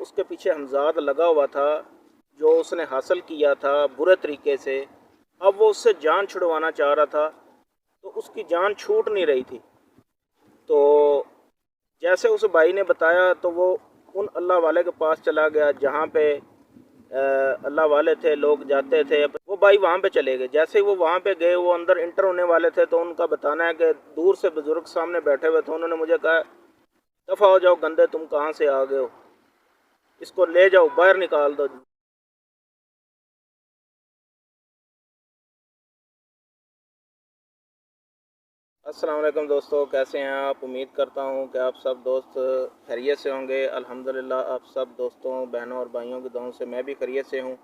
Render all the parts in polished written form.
اس کے پیچھے حمزاد لگا ہوا تھا، جو اس نے حاصل کیا تھا برے طریقے سے، اب وہ اس سے جان چھڑوانا چاہ رہا تھا تو اس کی جان چھوٹ نہیں رہی تھی۔ تو جیسے اس بھائی نے بتایا تو وہ ان اللہ والے کے پاس چلا گیا جہاں پہ اللہ والے تھے، لوگ جاتے تھے، وہ بھائی وہاں پہ چلے گئے۔ جیسے ہی وہ وہاں پہ گئے، وہ اندر انٹر ہونے والے تھے تو ان کا بتانا ہے کہ دور سے بزرگ سامنے بیٹھے ہوئے تھے، انہوں نے مجھے کہا دفع ہو جاؤ گندے، تم کہاں سے آ گئے ہو، اس کو لے جاؤ، باہر نکال دو۔ السلام علیکم دوستو، کیسے ہیں آپ؟ امید کرتا ہوں کہ آپ سب دوست خیریت سے ہوں گے۔ الحمدللہ آپ سب دوستوں، بہنوں اور بھائیوں کی دعاؤں سے میں بھی خیریت سے ہوں۔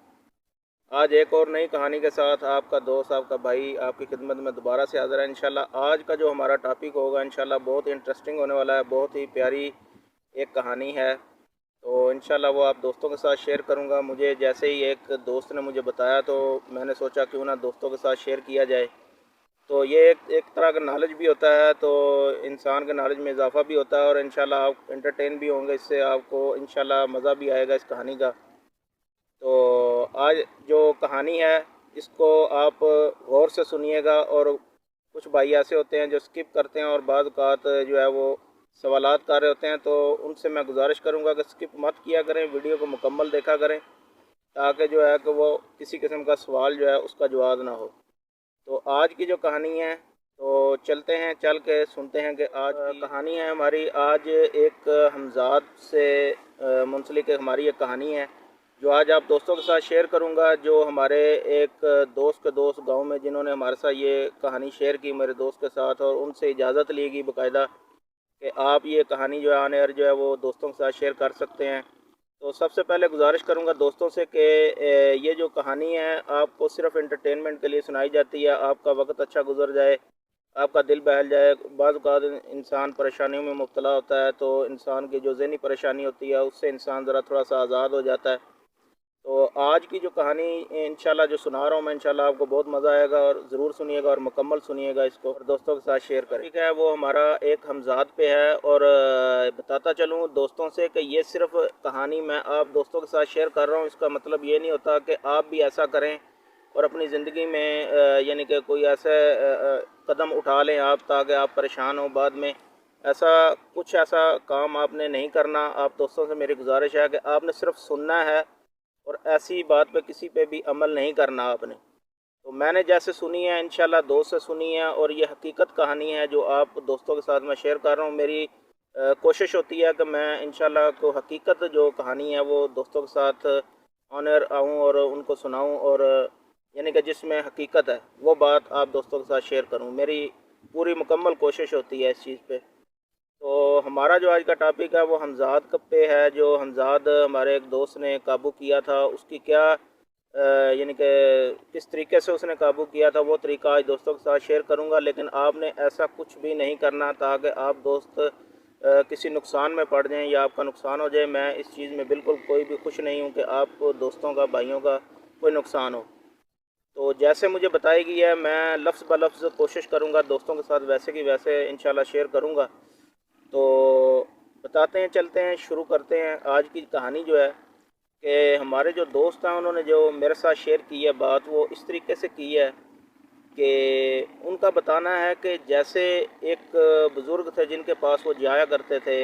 آج ایک اور نئی کہانی کے ساتھ آپ کا دوست، آپ کا بھائی آپ کی خدمت میں دوبارہ سے حاضر ہے انشاءاللہ۔ آج کا جو ہمارا ٹاپک ہوگا انشاءاللہ بہت انٹرسٹنگ ہونے والا ہے، بہت ہی پیاری ایک کہانی ہے، تو انشاءاللہ وہ آپ دوستوں کے ساتھ شیئر کروں گا۔ مجھے جیسے ہی ایک دوست نے مجھے بتایا تو میں نے سوچا کیوں نہ دوستوں کے ساتھ شیئر کیا جائے، تو یہ ایک طرح کا نالج بھی ہوتا ہے، تو انسان کے نالج میں اضافہ بھی ہوتا ہے، اور انشاءاللہ آپ انٹرٹین بھی ہوں گے، اس سے آپ کو انشاءاللہ مزہ بھی آئے گا اس کہانی کا۔ تو آج جو کہانی ہے اس کو آپ غور سے سنیے گا، اور کچھ بھائی ایسے ہوتے ہیں جو سکپ کرتے ہیں اور بعض اوقات جو ہے وہ سوالات کر رہے ہوتے ہیں، تو ان سے میں گزارش کروں گا کہ سکپ مت کیا کریں، ویڈیو کو مکمل دیکھا کریں، تاکہ جو ہے کہ وہ کسی قسم کا سوال جو ہے اس کا جواب نہ ہو۔ تو آج کی جو کہانی ہے تو چلتے ہیں، چل کے سنتے ہیں کہ آج کی کہانی ہے ہماری۔ آج ایک حمزاد سے منسلک ہماری ایک کہانی ہے جو آج آپ دوستوں کے ساتھ شیئر کروں گا، جو ہمارے ایک دوست کے دوست گاؤں میں جنہوں نے ہمارے ساتھ یہ کہانی شیئر کی میرے دوست کے ساتھ، اور ان سے اجازت لی گئی باقاعدہ کہ آپ یہ کہانی جو ہے آن ایئر جو ہے وہ دوستوں کے ساتھ شیئر کر سکتے ہیں۔ تو سب سے پہلے گزارش کروں گا دوستوں سے کہ یہ جو کہانی ہے آپ کو صرف انٹرٹینمنٹ کے لیے سنائی جاتی ہے، آپ کا وقت اچھا گزر جائے، آپ کا دل بہل جائے۔ بعض اوقات انسان پریشانیوں میں مبتلا ہوتا ہے، تو انسان کی جو ذہنی پریشانی ہوتی ہے اس سے انسان ذرا تھوڑا سا آزاد ہو جاتا ہے۔ تو آج کی جو کہانی انشاءاللہ جو سنا رہا ہوں میں، انشاءاللہ آپ کو بہت مزہ آئے گا، اور ضرور سنیے گا اور مکمل سنیے گا اس کو، اور دوستوں کے ساتھ شیئر کریں۔ ٹھیک ہے، وہ ہمارا ایک حمزاد پہ ہے، اور بتاتا چلوں دوستوں سے کہ یہ صرف کہانی میں آپ دوستوں کے ساتھ شیئر کر رہا ہوں، اس کا مطلب یہ نہیں ہوتا کہ آپ بھی ایسا کریں اور اپنی زندگی میں یعنی کہ کوئی ایسے قدم اٹھا لیں آپ تاکہ آپ پریشان ہوں بعد میں۔ ایسا کام آپ نے نہیں کرنا۔ آپ دوستوں سے میری گزارش ہے کہ آپ نے صرف سننا ہے، اور ایسی بات پہ کسی پہ بھی عمل نہیں کرنا آپ نے۔ تو میں نے جیسے سنی ہے انشاءاللہ دوست سے سنی ہے، اور یہ حقیقت کہانی ہے جو آپ دوستوں کے ساتھ میں شیئر کر رہا ہوں۔ میری کوشش ہوتی ہے کہ میں انشاءاللہ کو حقیقت جو کہانی ہے وہ دوستوں کے ساتھ آن ایئر آؤں اور ان کو سناؤں، اور یعنی کہ جس میں حقیقت ہے وہ بات آپ دوستوں کے ساتھ شیئر کروں، میری پوری مکمل کوشش ہوتی ہے اس چیز پہ۔ تو ہمارا جو آج کا ٹاپک ہے وہ حمزاد پہ ہے، جو حمزاد ہمارے ایک دوست نے قابو کیا تھا، اس کی کیا یعنی کہ کس طریقے سے اس نے قابو کیا تھا وہ طریقہ آج دوستوں کے ساتھ شیئر کروں گا۔ لیکن آپ نے ایسا کچھ بھی نہیں کرنا تاکہ آپ دوست کسی نقصان میں پڑ جائیں یا آپ کا نقصان ہو جائے۔ میں اس چیز میں بالکل کوئی بھی خوش نہیں ہوں کہ آپ کو دوستوں کا، بھائیوں کا کوئی نقصان ہو۔ تو جیسے مجھے بتائی گئی ہے میں لفظ بہ لفظ کوشش کروں گا دوستوں کے ساتھ ویسے کی ویسے انشاءاللہ شیئر کروں گا۔ تو بتاتے ہیں، چلتے ہیں، شروع کرتے ہیں آج کی کہانی جو ہے کہ ہمارے جو دوست ہیں انہوں نے جو میرے ساتھ شیئر کی ہے بات، وہ اس طریقے سے کی ہے کہ ان کا بتانا ہے کہ جیسے ایک بزرگ تھے جن کے پاس وہ جایا کرتے تھے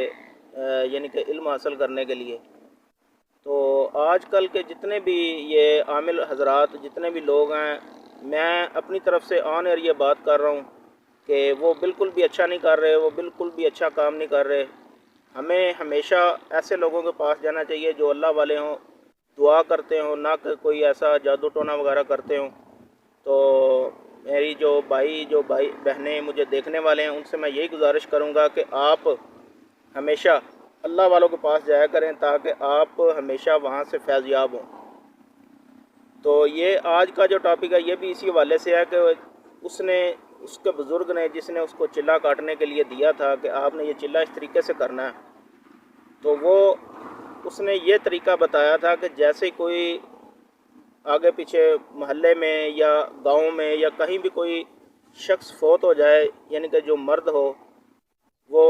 یعنی کہ علم حاصل کرنے کے لیے۔ تو آج کل کے جتنے بھی یہ عامل حضرات، جتنے بھی لوگ ہیں، میں اپنی طرف سے آن ایئر یہ بات کر رہا ہوں کہ وہ بالکل بھی اچھا نہیں کر رہے، وہ بالکل بھی اچھا کام نہیں کر رہے۔ ہمیں ہمیشہ ایسے لوگوں کے پاس جانا چاہیے جو اللہ والے ہوں، دعا کرتے ہوں، نہ کہ کوئی ایسا جادو ٹونا وغیرہ کرتے ہوں۔ تو میری جو بھائی بہنیں مجھے دیکھنے والے ہیں ان سے میں یہی گزارش کروں گا کہ آپ ہمیشہ اللہ والوں کے پاس جایا کریں تاکہ آپ ہمیشہ وہاں سے فیض یاب ہوں۔ تو یہ آج کا جو ٹاپک ہے یہ بھی اسی حوالے سے ہے کہ اس کے بزرگ نے جس نے اس کو چلہ کاٹنے کے لیے دیا تھا کہ آپ نے یہ چلہ اس طریقے سے کرنا ہے، تو اس نے یہ طریقہ بتایا تھا کہ جیسے کوئی آگے پیچھے محلے میں یا گاؤں میں یا کہیں بھی کوئی شخص فوت ہو جائے، یعنی کہ جو مرد ہو وہ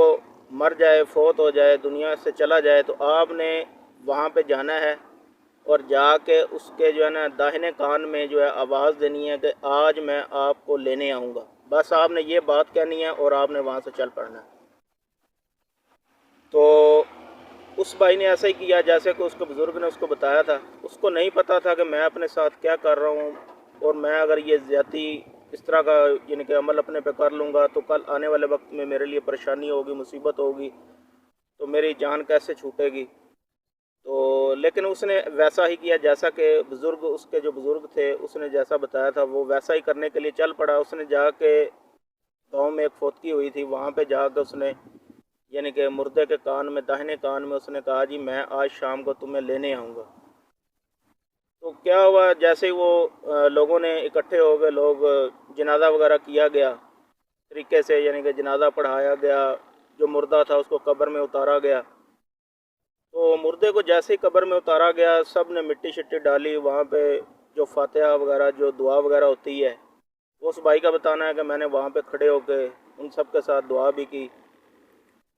مر جائے، فوت ہو جائے، دنیا سے چلا جائے، تو آپ نے وہاں پہ جانا ہے اور جا کے اس کے جو ہے نا داہنے کان میں جو ہے آواز دینی ہے کہ آج میں آپ کو لینے آؤں گا. بس آپ نے یہ بات کہنی ہے اور آپ نے وہاں سے چل پڑنا ہے. تو اس بھائی نے ایسا ہی کیا جیسے کہ اس کے بزرگ نے اس کو بتایا تھا. اس کو نہیں پتہ تھا کہ میں اپنے ساتھ کیا کر رہا ہوں، اور میں اگر یہ زیادتی اس طرح کا یعنی کہ عمل اپنے پہ کر لوں گا تو کل آنے والے وقت میں میرے لیے پریشانی ہوگی، مصیبت ہوگی، تو میری جان کیسے چھوٹے گی. تو لیکن اس نے ویسا ہی کیا جیسا کہ بزرگ، اس کے جو بزرگ تھے اس نے جیسا بتایا تھا وہ ویسا ہی کرنے کے لیے چل پڑا. اس نے جا کے گاؤں میں ایک فوتکی ہوئی تھی، وہاں پہ جا کے اس نے یعنی کہ مردے کے کان میں، داہنے کان میں اس نے کہا جی میں آج شام کو تمہیں لینے آؤں گا. تو کیا ہوا، جیسے ہی وہ لوگوں نے اکٹھے ہو گئے، لوگ جنازہ وغیرہ کیا گیا طریقے سے، یعنی کہ جنازہ پڑھایا گیا، جو مردہ تھا اس کو قبر میں اتارا گیا. تو مردے کو جیسے ہی قبر میں اتارا گیا سب نے مٹی شٹی ڈالی وہاں پہ، جو فاتحہ وغیرہ جو دعا وغیرہ ہوتی ہے. اس بھائی کا بتانا ہے کہ میں نے وہاں پہ کھڑے ہو کے ان سب کے ساتھ دعا بھی کی،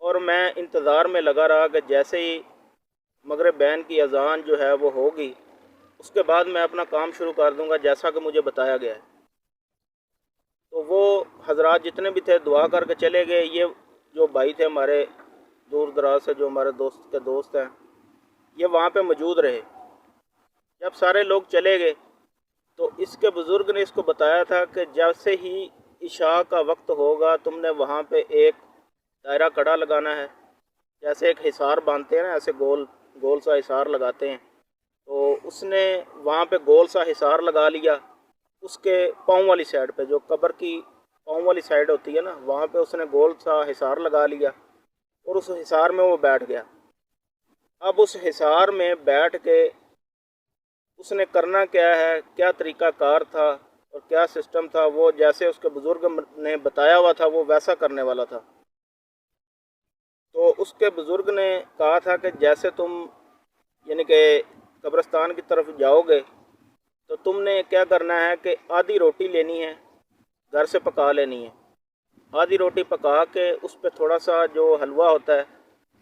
اور میں انتظار میں لگا رہا کہ جیسے ہی مغرب بین کی اذان جو ہے وہ ہوگی اس کے بعد میں اپنا کام شروع کر دوں گا جیسا کہ مجھے بتایا گیا ہے. تو وہ حضرات جتنے بھی تھے دعا کر کے چلے گئے. یہ جو بھائی تھے ہمارے دور دراز سے، جو ہمارے دوست کے دوست ہیں، یہ وہاں پہ موجود رہے. جب سارے لوگ چلے گئے تو اس کے بزرگ نے اس کو بتایا تھا کہ جیسے ہی عشاء کا وقت ہوگا تم نے وہاں پہ ایک دائرہ کڑا لگانا ہے، جیسے ایک حصار باندھتے ہیں نا، ایسے گول گول سا حصار لگاتے ہیں. تو اس نے وہاں پہ گول سا حصار لگا لیا اس کے پاؤں والی سائڈ پہ، جو قبر کی پاؤں والی سائڈ ہوتی ہے نا، وہاں پہ اس نے گول سا حصار لگا لیا اور اس حصار میں وہ بیٹھ گیا. اب اس حصار میں بیٹھ کے اس نے کرنا کیا ہے، کیا طریقہ کار تھا اور کیا سسٹم تھا، وہ جیسے اس کے بزرگ نے بتایا ہوا تھا وہ ویسا کرنے والا تھا. تو اس کے بزرگ نے کہا تھا کہ جیسے تم یعنی کہ قبرستان کی طرف جاؤ گے تو تم نے کیا کرنا ہے کہ آدھی روٹی لینی ہے، گھر سے پکا لینی ہے. آدھی روٹی پکا کے اس پہ تھوڑا سا جو حلوہ ہوتا ہے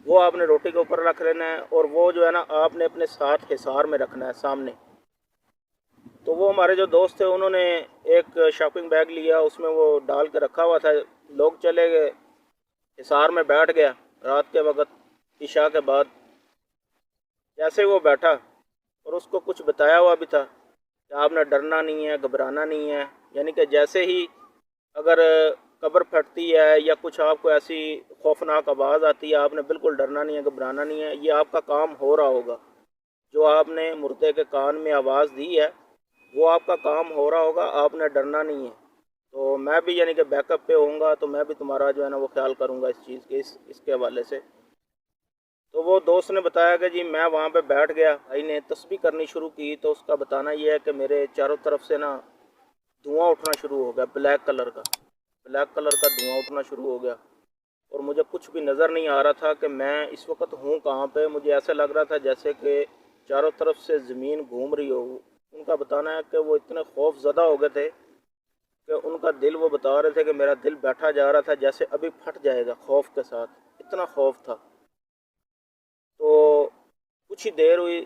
وہ آپ نے روٹی کے اوپر رکھ لینا ہے، اور وہ جو ہے نا آپ نے اپنے ساتھ حصار میں رکھنا ہے سامنے. تو وہ ہمارے جو دوست تھے انہوں نے ایک شاپنگ بیگ لیا، اس میں وہ ڈال کے رکھا ہوا تھا. لوگ چلے گئے، حصار میں بیٹھ گیا رات کے وقت عشاء کے بعد. جیسے وہ بیٹھا اور اس کو کچھ بتایا ہوا بھی تھا کہ آپ نے ڈرنا نہیں ہے، گھبرانا نہیں ہے، یعنی کہ جیسے ہی اگر قبر پھٹتی ہے یا کچھ آپ کو ایسی خوفناک آواز آتی ہے آپ نے بالکل ڈرنا نہیں ہے، گھبرانا نہیں ہے، یہ آپ کا کام ہو رہا ہوگا. جو آپ نے مردے کے کان میں آواز دی ہے وہ آپ کا کام ہو رہا ہوگا، آپ نے ڈرنا نہیں ہے. تو میں بھی یعنی کہ بیک اپ پہ ہوں گا، تو میں بھی تمہارا جو ہے نا وہ خیال کروں گا اس چیز کے، اس کے حوالے سے. تو وہ دوست نے بتایا کہ جی میں وہاں پہ بیٹھ گیا، بھائی نے تسبیح کرنی شروع کی. تو اس کا بتانا یہ ہے کہ میرے چاروں طرف سے نا دھواں اٹھنا شروع ہو گیا، بلیک کلر کا دھواں اٹھنا شروع ہو گیا، اور مجھے کچھ بھی نظر نہیں آ رہا تھا کہ میں اس وقت ہوں کہاں پہ. مجھے ایسا لگ رہا تھا جیسے کہ چاروں طرف سے زمین گھوم رہی ہو. ان کا بتانا ہے کہ وہ اتنے خوف زدہ ہو گئے تھے کہ ان کا دل، وہ بتا رہے تھے کہ میرا دل بیٹھا جا رہا تھا جیسے ابھی پھٹ جائے گا خوف کے ساتھ، اتنا خوف تھا. تو کچھ ہی دیر ہوئی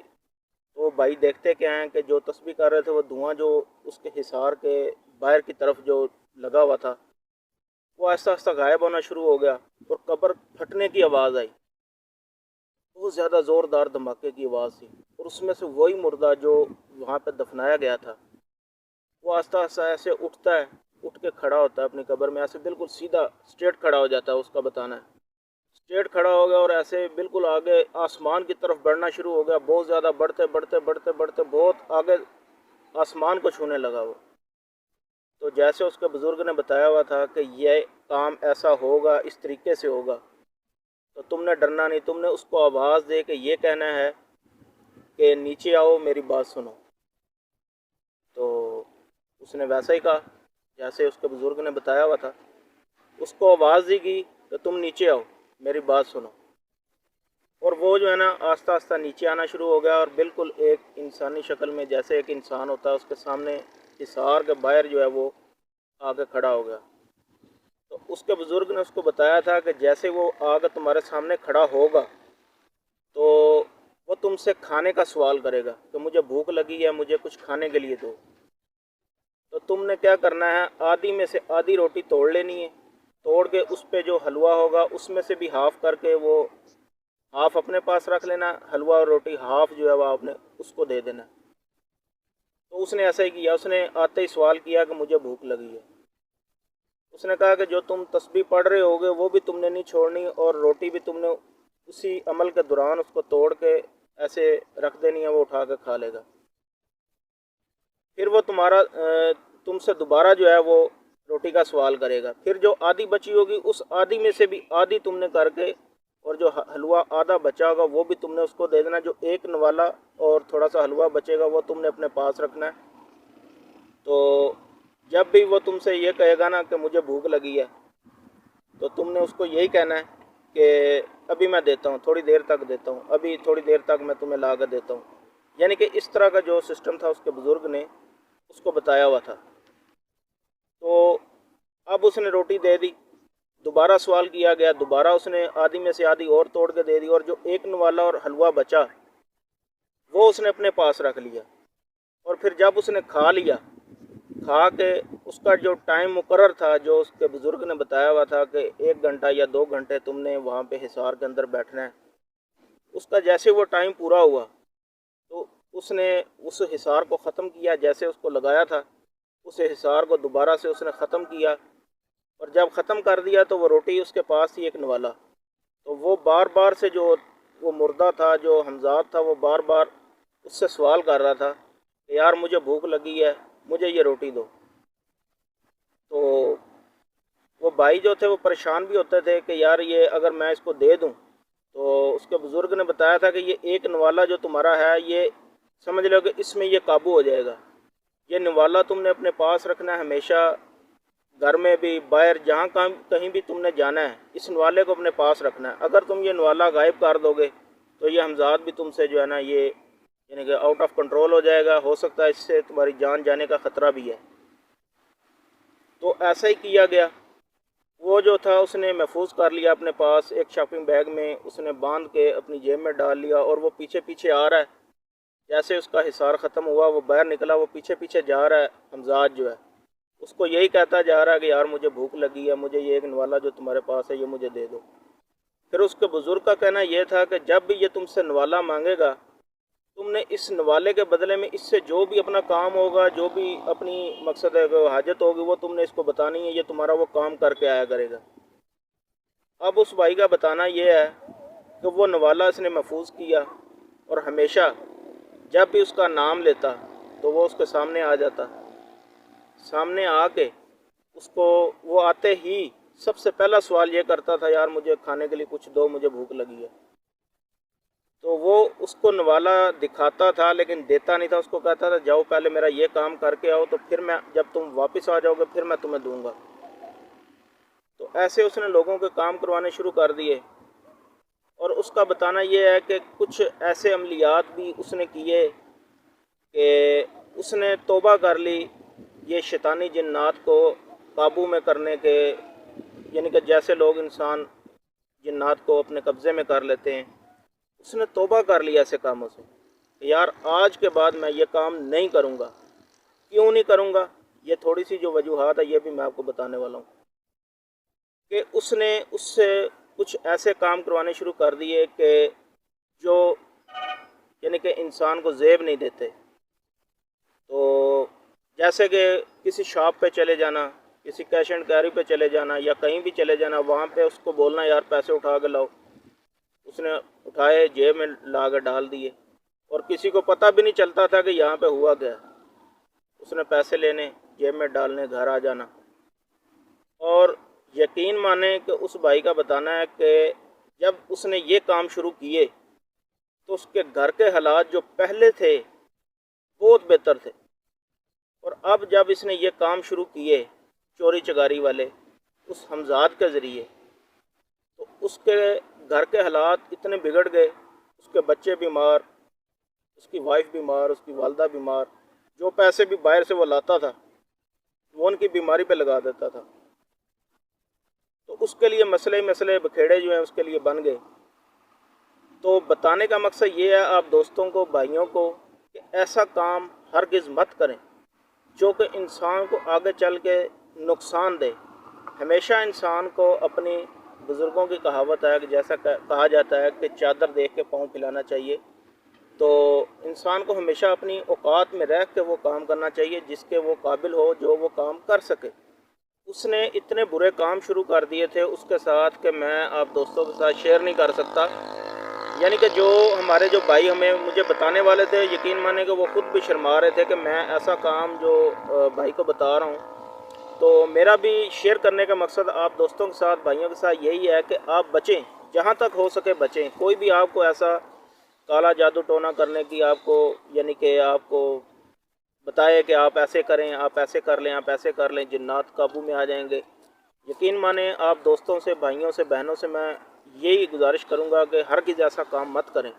تو بھائی دیکھتے کیا ہیں کہ جو تسبیح کر رہے تھے وہ دھواں جو اس کے حصار کے باہر کی طرف جو لگا ہوا تھا وہ آہستہ آہستہ غائب ہونا شروع ہو گیا، اور قبر پھٹنے کی آواز آئی. بہت زیادہ زوردار دھماکے کی آواز تھی، اور اس میں سے وہی مردہ جو وہاں پہ دفنایا گیا تھا وہ آہستہ آہستہ ایسے اٹھتا ہے، اٹھ کے کھڑا ہوتا ہے اپنی قبر میں، ایسے بالکل سیدھا اسٹریٹ کھڑا ہو جاتا ہے. اس کا بتانا ہے اسٹریٹ کھڑا ہو گیا اور ایسے بالکل آگے آسمان کی طرف بڑھنا شروع ہو گیا. بہت زیادہ بڑھتے بڑھتے بڑھتے بڑھتے بہت آگے آسمان کو چھونے لگا وہ. تو جیسے اس کے بزرگ نے بتایا ہوا تھا کہ یہ کام ایسا ہوگا، اس طریقے سے ہوگا، تو تم نے ڈرنا نہیں. تم نے اس کو آواز دے کے یہ کہنا ہے کہ نیچے آؤ میری بات سنو. تو اس نے ویسا ہی کہا جیسے اس کے بزرگ نے بتایا ہوا تھا. اس کو آواز دی گئی کہ تم نیچے آؤ میری بات سنو، اور وہ جو ہے نا آہستہ آہستہ نیچے آنا شروع ہو گیا، اور بالکل ایک انسانی شکل میں، جیسے ایک انسان ہوتا ہے اس کے سامنے حصار کے باہر جو ہے وہ آ کے کھڑا ہو گیا. تو اس کے بزرگ نے اس کو بتایا تھا کہ جیسے وہ آ کے تمہارے سامنے کھڑا ہوگا تو وہ تم سے کھانے کا سوال کرے گا کہ مجھے بھوک لگی ہے، مجھے کچھ کھانے کے لیے دو، تو تم نے کیا کرنا ہے، آدھی میں سے آدھی روٹی توڑ لینی ہے، توڑ کے اس پہ جو حلوہ ہوگا اس میں سے بھی ہاف کر کے وہ ہاف اپنے پاس رکھ لینا، حلوہ اور روٹی ہاف جو ہے وہ آپ نے اس کو دے دینا۔ تو اس نے ایسا ہی کیا، اس نے آتے ہی سوال کیا کہ مجھے بھوک لگی ہے۔ اس نے کہا کہ جو تم تسبیح پڑھ رہے ہوگے وہ بھی تم نے نہیں چھوڑنی، اور روٹی بھی تم نے اسی عمل کے دوران اس کو توڑ کے ایسے رکھ دینی ہے، وہ اٹھا کے کھا لے گا۔ پھر وہ تم سے دوبارہ جو ہے وہ روٹی کا سوال کرے گا، پھر جو آدھی بچی ہوگی اس آدھی میں سے بھی آدھی تم نے کر کے، اور جو حلوہ آدھا بچا ہوگا وہ بھی تم نے اس کو دے دینا، جو ایک نوالا اور تھوڑا سا حلوہ بچے گا وہ تم نے اپنے پاس رکھنا ہے۔ تو جب بھی وہ تم سے یہ کہے گا نا کہ مجھے بھوک لگی ہے، تو تم نے اس کو یہی کہنا ہے کہ ابھی میں دیتا ہوں، تھوڑی دیر تک دیتا ہوں، ابھی تھوڑی دیر تک میں تمہیں لا کر دیتا ہوں۔ یعنی کہ اس طرح کا جو سسٹم تھا اس کے بزرگ نے اس کو بتایا ہوا تھا۔ تو اب اس نے روٹی دے دی، دوبارہ سوال کیا گیا، دوبارہ اس نے آدھی میں سے آدھی اور توڑ کے دے دی، اور جو ایک نوالا اور حلوہ بچا وہ اس نے اپنے پاس رکھ لیا۔ اور پھر جب اس نے کھا لیا، کھا کے اس کا جو ٹائم مقرر تھا جو اس کے بزرگ نے بتایا ہوا تھا کہ 1 گھنٹہ یا 2 گھنٹے تم نے وہاں پہ حصار کے اندر بیٹھنا ہے، اس کا جیسے وہ ٹائم پورا ہوا تو اس نے اس حصار کو ختم کیا، جیسے اس کو لگایا تھا اس حصار کو دوبارہ سے اس نے ختم کیا، اور جب ختم کر دیا تو وہ روٹی اس کے پاس تھی ایک نوالا، تو وہ بار بار سے جو وہ مردہ تھا، جو حمزاد تھا، وہ بار بار اس سے سوال کر رہا تھا کہ یار مجھے بھوک لگی ہے، مجھے یہ روٹی دو۔ تو وہ بھائی جو تھے وہ پریشان بھی ہوتے تھے کہ یار یہ اگر میں اس کو دے دوں، تو اس کے بزرگ نے بتایا تھا کہ یہ ایک نوالا جو تمہارا ہے یہ سمجھ لو کہ اس میں یہ قابو ہو جائے گا، یہ نوالا تم نے اپنے پاس رکھنا ہے ہمیشہ، گھر میں بھی باہر جہاں کہیں بھی تم نے جانا ہے اس نوالے کو اپنے پاس رکھنا ہے۔ اگر تم یہ نوالا غائب کر دو گے تو یہ حمزاد بھی تم سے جو ہے نا یہ یعنی کہ آؤٹ آف کنٹرول ہو جائے گا، ہو سکتا ہے اس سے تمہاری جان جانے کا خطرہ بھی ہے۔ تو ایسا ہی کیا گیا، وہ جو تھا اس نے محفوظ کر لیا اپنے پاس، ایک شاپنگ بیگ میں اس نے باندھ کے اپنی جیب میں ڈال لیا، اور وہ پیچھے پیچھے آ رہا ہے، جیسے اس کا حصار ختم ہوا وہ باہر نکلا، وہ پیچھے پیچھے جا رہا ہے حمزاد جو ہے، اس کو یہی کہتا جا رہا ہے کہ یار مجھے بھوک لگی ہے، مجھے یہ ایک نوالا جو تمہارے پاس ہے یہ مجھے دے دو۔ پھر اس کے بزرگ کا کہنا یہ تھا کہ جب بھی یہ تم سے نوالا مانگے گا، تم نے اس نوالے کے بدلے میں اس سے جو بھی اپنا کام ہوگا، جو بھی اپنی مقصد ہے حاجت ہوگی وہ تم نے اس کو بتانی ہے، یہ تمہارا وہ کام کر کے آیا کرے گا۔ اب اس بھائی کا بتانا یہ ہے کہ وہ نوالا اس نے محفوظ کیا، اور ہمیشہ جب بھی اس کا نام لیتا تو وہ اس کے سامنے آ جاتا، سامنے آ کے اس کو وہ آتے ہی سب سے پہلا سوال یہ کرتا تھا یار مجھے کھانے کے لیے کچھ دو، مجھے بھوک لگی ہے۔ تو وہ اس کو نوالا دکھاتا تھا لیکن دیتا نہیں تھا، اس کو کہتا تھا جاؤ پہلے میرا یہ کام کر کے آؤ، تو پھر میں جب تم واپس آ جاؤ گے پھر میں تمہیں دوں گا۔ تو ایسے اس نے لوگوں کے کام کروانے شروع کر دیے، اور اس کا بتانا یہ ہے کہ کچھ ایسے عملیات بھی اس نے کیے کہ اس نے توبہ کر لی یہ شیطانی جنات کو قابو میں کرنے کے، یعنی کہ جیسے لوگ انسان جنات کو اپنے قبضے میں کر لیتے ہیں، اس نے توبہ کر لیا ایسے کاموں سے کہ یار آج کے بعد میں یہ کام نہیں کروں گا۔ کیوں نہیں کروں گا، یہ تھوڑی سی جو وجوہات ہے یہ بھی میں آپ کو بتانے والا ہوں کہ اس نے اس سے کچھ ایسے کام کروانے شروع کر دیے کہ جو یعنی کہ انسان کو زیب نہیں دیتے۔ تو جیسے کہ کسی شاپ پہ چلے جانا، کسی کیش اینڈ کیری پہ چلے جانا، یا کہیں بھی چلے جانا، وہاں پہ اس کو بولنا یار پیسے اٹھا کے لاؤ، اس نے اٹھائے جیب میں لا کے ڈال دیے، اور کسی کو پتہ بھی نہیں چلتا تھا کہ یہاں پہ ہوا کیا، اس نے پیسے لینے جیب میں ڈالنے گھر آ جانا۔ اور یقین مانیں کہ اس بھائی کا بتانا ہے کہ جب اس نے یہ کام شروع کیے تو اس کے گھر کے حالات جو پہلے تھے بہت بہتر تھے، اور اب جب اس نے یہ کام شروع کیے چوری چگاری والے اس حمزاد کے ذریعے، تو اس کے گھر کے حالات اتنے بگڑ گئے، اس کے بچے بیمار، اس کی وائف بیمار، اس کی والدہ بیمار، جو پیسے بھی باہر سے وہ لاتا تھا وہ ان کی بیماری پہ لگا دیتا تھا۔ تو اس کے لیے مسئلے بکھیڑے جو ہیں اس کے لیے بن گئے، تو بتانے کا مقصد یہ ہے آپ دوستوں کو، بھائیوں کو، کہ ایسا کام ہرگز مت کریں جو کہ انسان کو آگے چل کے نقصان دے۔ ہمیشہ انسان کو اپنی بزرگوں کی کہاوت ہے کہ جیسا کہا جاتا ہے کہ چادر دیکھ کے پاؤں پھلانا چاہیے، تو انسان کو ہمیشہ اپنی اوقات میں رہ کے وہ کام کرنا چاہیے جس کے وہ قابل ہو، جو وہ کام کر سکے۔ اس نے اتنے برے کام شروع کر دیے تھے اس کے ساتھ کہ میں آپ دوستوں کے ساتھ شیئر نہیں کر سکتا۔ یعنی کہ جو ہمارے جو بھائی مجھے بتانے والے تھے، یقین مانیں کہ وہ خود بھی شرما رہے تھے کہ میں ایسا کام جو بھائی کو بتا رہا ہوں۔ تو میرا بھی شیئر کرنے کا مقصد آپ دوستوں کے ساتھ، بھائیوں کے ساتھ یہی ہے کہ آپ بچیں، جہاں تک ہو سکے بچیں۔ کوئی بھی آپ کو ایسا کالا جادو ٹونا کرنے کی آپ کو، یعنی کہ آپ کو بتائے کہ آپ ایسے کریں، آپ ایسے کر لیں، آپ ایسے کر لیں، جنات قابو میں آ جائیں گے، یقین مانیں آپ دوستوں سے، بھائیوں سے، بہنوں سے میں یہی گزارش کروں گا کہ ہرگز ایسا کام مت کریں،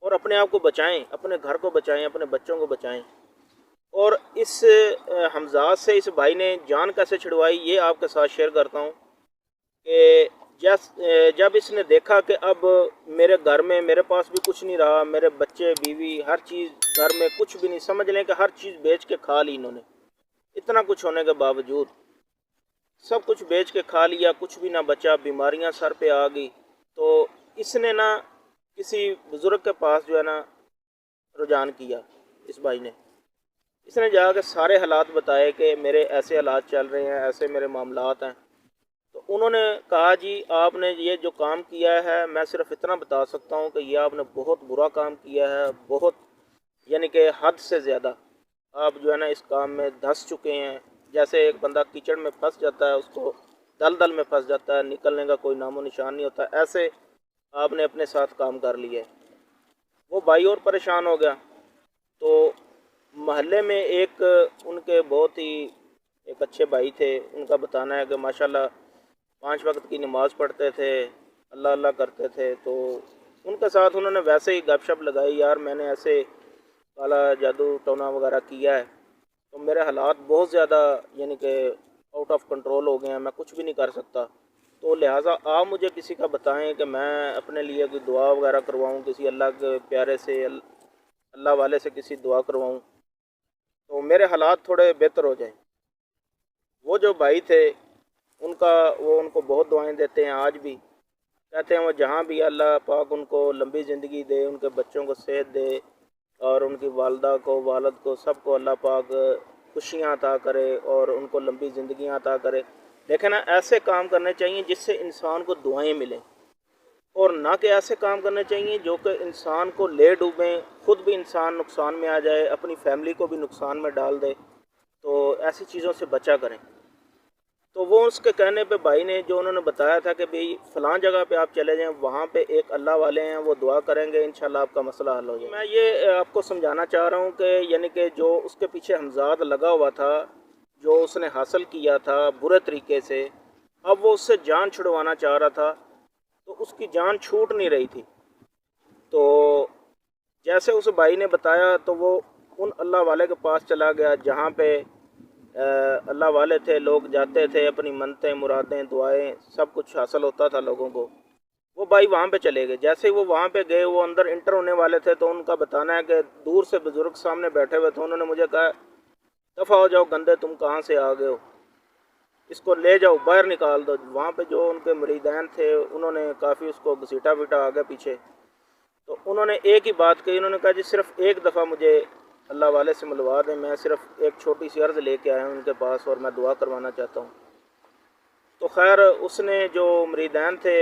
اور اپنے آپ کو بچائیں، اپنے گھر کو بچائیں، اپنے بچوں کو بچائیں۔ اور اس حمزات سے اس بھائی نے جان کیسے چھڑوائی یہ آپ کے ساتھ شیئر کرتا ہوں کہ جب اس نے دیکھا کہ اب میرے گھر میں میرے پاس بھی کچھ نہیں رہا، میرے بچے، بیوی، ہر چیز گھر میں کچھ بھی نہیں، سمجھ لیں کہ ہر چیز بیچ کے کھا لی انہوں نے، اتنا کچھ ہونے کے باوجود سب کچھ بیچ کے کھا لیا، کچھ بھی نہ بچا، بیماریاں سر پہ آ گئی۔ تو اس نے نا کسی بزرگ کے پاس جو ہے نا رجوع کیا، اس بھائی نے، اس نے جا کے سارے حالات بتائے کہ میرے ایسے حالات چل رہے ہیں، ایسے میرے معاملات ہیں۔ تو انہوں نے کہا جی آپ نے یہ جو کام کیا ہے، میں صرف اتنا بتا سکتا ہوں کہ یہ آپ نے بہت برا کام کیا ہے، بہت، یعنی کہ حد سے زیادہ آپ جو ہے نا اس کام میں دھس چکے ہیں۔ جیسے ایک بندہ کیچڑ میں پھنس جاتا ہے، اس کو دلدل میں پھنس جاتا ہے، نکلنے کا کوئی نام و نشان نہیں ہوتا، ایسے آپ نے اپنے ساتھ کام کر لیا ہے۔ وہ بھائی اور پریشان ہو گیا۔ تو محلے میں ایک ان کے بہت ہی ایک اچھے بھائی تھے، ان کا بتانا ہے کہ ماشاءاللہ 5 وقت کی نماز پڑھتے تھے، اللہ اللہ کرتے تھے۔ تو ان کے ساتھ انہوں نے ویسے ہی گپ شپ لگائی، یار میں نے ایسے کالا جادو ٹونا وغیرہ کیا ہے، تو میرے حالات بہت زیادہ یعنی کہ آؤٹ آف کنٹرول ہو گئے ہیں، میں کچھ بھی نہیں کر سکتا، تو لہٰذا آپ مجھے کسی کا بتائیں کہ میں اپنے لیے کوئی دعا وغیرہ کرواؤں، کسی اللہ کے پیارے سے، اللہ والے سے کسی دعا کرواؤں تو میرے حالات تھوڑے بہتر ہو جائیں۔ وہ جو بھائی تھے وہ ان کو بہت دعائیں دیتے ہیں آج بھی، کہتے ہیں وہ جہاں بھی اللہ پاک ان کو لمبی زندگی دے، ان کے بچوں کو صحت دے، اور ان کی والدہ کو، والد کو، سب کو اللہ پاک خوشیاں عطا کرے اور ان کو لمبی زندگیاں عطا کرے۔ لیکن ایسے کام کرنے چاہیے جس سے انسان کو دعائیں ملیں، اور نہ کہ ایسے کام کرنے چاہیے جو کہ انسان کو لے ڈوبیں، خود بھی انسان نقصان میں آ جائے، اپنی فیملی کو بھی نقصان میں ڈال دے۔ تو ایسی چیزوں سے بچا کریں۔ تو وہ اس کے کہنے پہ بھائی نے جو انہوں نے بتایا تھا کہ بھئی فلاں جگہ پہ آپ چلے جائیں، وہاں پہ ایک اللہ والے ہیں، وہ دعا کریں گے، انشاءاللہ آپ کا مسئلہ حل ہو جائے گا۔ میں یہ آپ کو سمجھانا چاہ رہا ہوں کہ یعنی کہ جو اس کے پیچھے حمزات لگا ہوا تھا، جو اس نے حاصل کیا تھا برے طریقے سے، اب وہ اس سے جان چھڑوانا چاہ رہا تھا، تو اس کی جان چھوٹ نہیں رہی تھی۔ تو جیسے اس بھائی نے بتایا تو وہ ان اللہ والے کے پاس چلا گیا جہاں پہ اللہ والے تھے، لوگ جاتے تھے، اپنی منتیں، مرادیں، دعائیں سب کچھ حاصل ہوتا تھا لوگوں کو۔ وہ بھائی وہاں پہ چلے گئے، جیسے ہی وہ وہاں پہ گئے، وہ اندر انٹر ہونے والے تھے، تو ان کا بتانا ہے کہ دور سے بزرگ سامنے بیٹھے ہوئے تھے، انہوں نے مجھے کہا دفع ہو جاؤ گندے، تم کہاں سے آ گئے ہو، اس کو لے جاؤ، باہر نکال دو۔ وہاں پہ جو ان کے مریدین تھے انہوں نے کافی اس کو گھسیٹا پیٹا آگے پیچھے۔ تو انہوں نے ایک ہی بات کہی، انہوں نے کہا جی صرف ایک دفعہ مجھے اللہ والے سے ملوا دیں، میں صرف ایک چھوٹی سی عرض لے کے آیا ہوں ان کے پاس اور میں دعا کروانا چاہتا ہوں۔ تو خیر اس نے جو مریدین تھے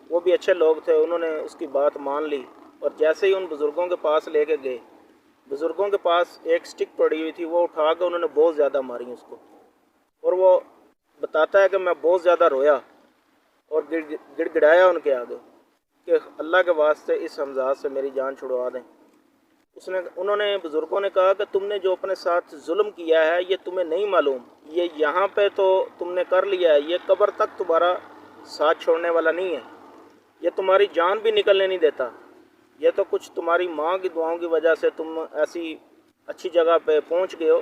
وہ بھی اچھے لوگ تھے، انہوں نے اس کی بات مان لی، اور جیسے ہی ان بزرگوں کے پاس لے کے گئے، بزرگوں کے پاس ایک سٹک پڑی ہوئی تھی، وہ اٹھا کے انہوں نے بہت زیادہ ماری اس کو، اور وہ بتاتا ہے کہ میں بہت زیادہ رویا اور گڑ گڑایا ان کے آگے کہ اللہ کے واسطے اس حمزات سے میری جان چھڑوا دیں۔ انہوں نے بزرگوں نے کہا کہ تم نے جو اپنے ساتھ ظلم کیا ہے یہ تمہیں نہیں معلوم، یہ یہاں پہ تو تم نے کر لیا ہے، یہ قبر تک تمہارا ساتھ چھوڑنے والا نہیں ہے، یہ تمہاری جان بھی نکلنے نہیں دیتا، یہ تو کچھ تمہاری ماں کی دعاؤں کی وجہ سے تم ایسی اچھی جگہ پہ پہنچ گئے ہو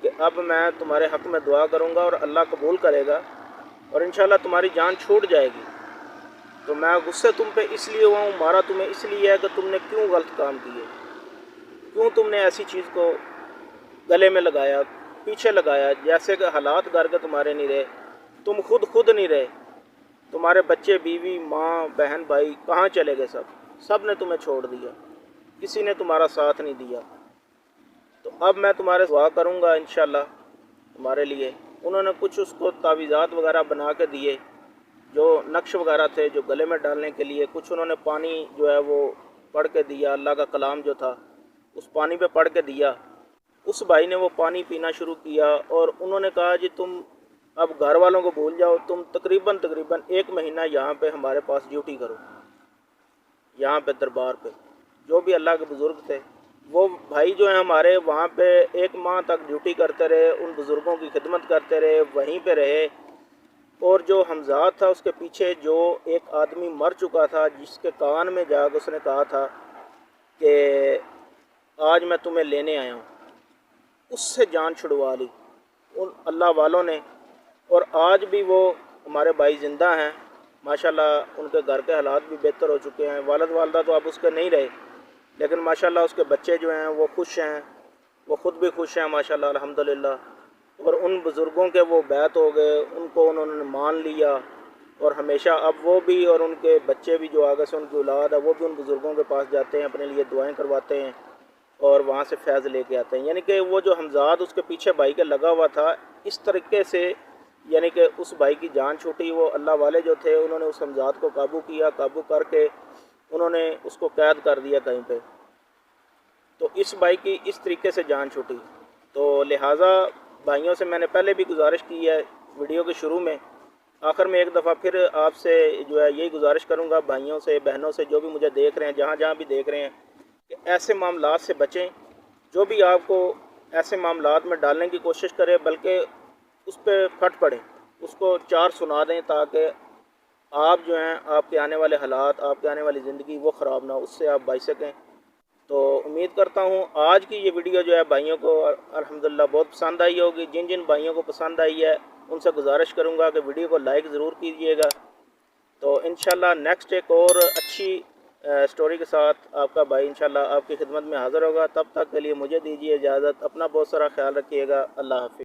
کہ اب میں تمہارے حق میں دعا کروں گا اور اللہ قبول کرے گا، اور انشاءاللہ تمہاری جان چھوٹ جائے گی۔ تو میں غصے تم پہ اس لیے ہوا ہوں، مارا تمہیں اس لیے ہے کہ تم نے کیوں غلط کام کیے، کیوں تم نے ایسی چیز کو گلے میں لگایا، پیچھے لگایا، جیسے کہ حالات گھر کے تمہارے نہیں رہے، تم خود نہیں رہے، تمہارے بچے، بیوی، ماں، بہن، بھائی کہاں چلے گئے، سب نے تمہیں چھوڑ دیا، کسی نے تمہارا ساتھ نہیں دیا۔ تو اب میں تمہارے دعا کروں گا انشاءاللہ تمہارے لیے۔ انہوں نے کچھ اس کو تعویذات وغیرہ بنا کے دیے، جو نقش وغیرہ تھے جو گلے میں ڈالنے کے لیے، کچھ انہوں نے پانی جو ہے وہ پڑھ کے دیا، اللہ کا کلام جو تھا اس پانی پہ پڑھ کے دیا۔ اس بھائی نے وہ پانی پینا شروع کیا اور انہوں نے کہا جی تم اب گھر والوں کو بھول جاؤ، تم تقریباً 1 مہینہ یہاں پہ ہمارے پاس ڈیوٹی کرو، یہاں پہ دربار پہ۔ جو بھی اللہ کے بزرگ تھے وہ بھائی جو ہیں ہمارے وہاں پہ 1 ماہ تک ڈیوٹی کرتے رہے، ان بزرگوں کی خدمت کرتے رہے، وہیں پہ رہے۔ اور جو حمزاد تھا اس کے پیچھے جو ایک آدمی مر چکا تھا، جس کے کان میں جا کے اس نے کہا تھا کہ آج میں تمہیں لینے آیا ہوں، اس سے جان چھڑوا لی ان اللہ والوں نے۔ اور آج بھی وہ ہمارے بھائی زندہ ہیں ماشاءاللہ، ان کے گھر کے حالات بھی بہتر ہو چکے ہیں، والد والدہ تو اب اس کے نہیں رہے، لیکن ماشاءاللہ اس کے بچے جو ہیں وہ خوش ہیں، وہ خود بھی خوش ہیں ماشاءاللہ الحمدللہ۔ اور ان بزرگوں کے وہ بیعت ہو گئے، ان کو انہوں نے مان لیا، اور ہمیشہ اب وہ بھی اور ان کے بچے بھی جو آگے سے ان کی اولاد ہے وہ بھی ان بزرگوں کے پاس جاتے ہیں، اپنے لیے دعائیں کرواتے ہیں اور وہاں سے فیض لے کے آتے ہیں۔ یعنی کہ وہ جو حمزاد اس کے پیچھے بھائی کے لگا ہوا تھا، اس طریقے سے یعنی کہ اس بھائی کی جان چھوٹی۔ وہ اللہ والے جو تھے انہوں نے اس حمزاد کو قابو کیا، قابو کر کے انہوں نے اس کو قید کر دیا کہیں پہ، تو اس بھائی کی اس طریقے سے جان چھوٹی۔ تو لہٰذا بھائیوں سے میں نے پہلے بھی گزارش کی ہے ویڈیو کے شروع میں، آخر میں ایک دفعہ پھر آپ سے جو ہے یہی گزارش کروں گا، بھائیوں سے، بہنوں سے، جو بھی مجھے دیکھ رہے ہیں، جہاں بھی دیکھ رہے ہیں، کہ ایسے معاملات سے بچیں۔ جو بھی آپ کو ایسے معاملات میں ڈالنے کی کوشش کرے، بلکہ اس پہ پھٹ پڑیں، اس کو 4 سنا دیں، تاکہ آپ جو ہیں آپ کے آنے والے حالات، آپ کے آنے والی زندگی وہ خراب نہ ہو، اس سے آپ بچ سکیں۔ تو امید کرتا ہوں آج کی یہ ویڈیو جو ہے بھائیوں کو الحمدللہ بہت پسند آئی ہوگی۔ جن بھائیوں کو پسند آئی ہے ان سے گزارش کروں گا کہ ویڈیو کو لائک ضرور کیجیے گا۔ تو انشاءاللہ نیکسٹ ایک اور اچھی سٹوری کے ساتھ آپ کا بھائی انشاءاللہ آپ کی خدمت میں حاضر ہوگا۔ تب تک کے لیے مجھے دیجیے اجازت، اپنا بہت سارا خیال رکھیے گا، اللہ حافظ۔